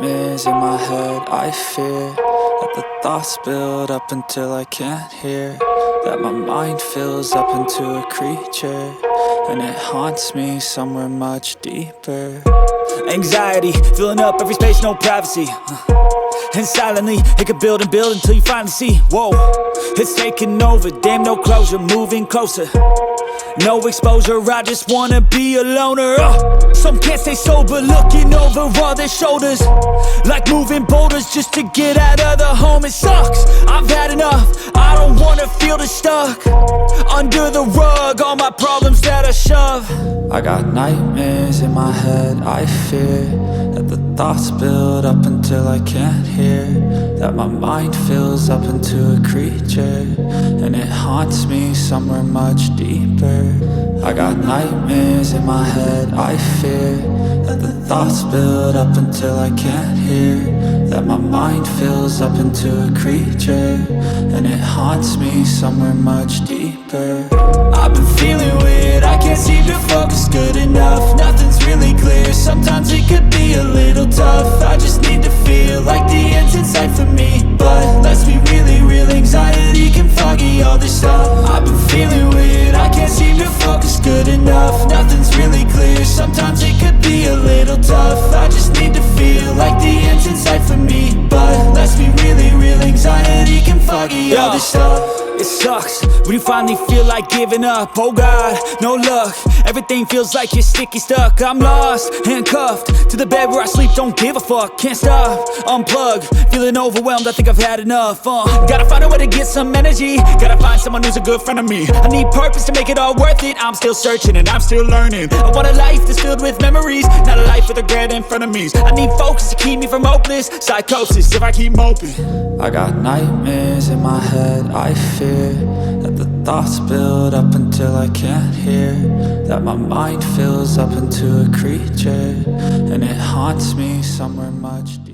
nightmares in my head. I fear that the thoughts build up until I can't hear, that my mind fills up into a creature, and it haunts me somewhere much deeper. Anxiety filling up every space, no privacy. And silently, it could build and build until you finally see, whoa, it's taking over, damn, no closure, moving closer. No exposure, I just wanna be a loner. Some can't stay sober, looking over all their shoulders, like moving boulders just to get out of the home. It sucks, I've had enough, I don't wanna feel the stuck under the rug, all my problems that I shove. I got nightmares in my head, I fear that the thoughts build up until I can't hear, that my mind fills up into a creature, and it haunts me somewhere much deeper. I got nightmares in my head, I fear that the thoughts build up until I can't hear, that my mind fills up into a creature, and it haunts me somewhere much deeper. I've been feeling weird, I can't seem to focus good enough, nothing's really clear, sometimes it could be a little tough. I just need to feel like the end's in sight for me, but let's be really real, anxiety can foggy all this stuff. I've been feeling weird, I can't seem to focus good enough, nothing's really clear, sometimes it could be a little tough. I just need to feel like the end's in sight for me, but let's be really real, anxiety can foggy all this stuff. It sucks when you finally feel like giving up. Oh God, no luck, everything feels like you're sticky stuck. I'm lost, handcuffed to the bed where I sleep, don't give a fuck. Can't stop, unplug, feeling overwhelmed, I think I've had enough. Gotta find a way to get some energy, gotta find someone who's a good friend of me. I need purpose to make it all worth it, I'm still searching and I'm still learning. I want a life that's filled with memories, not a life with regret and frenemies. I need focus to keep me from hopeless psychosis if I keep moping. I got nightmares in my head, I fear that the thoughts build up until I can't hear, that my mind fills up into a creature, and it haunts me somewhere much deeper.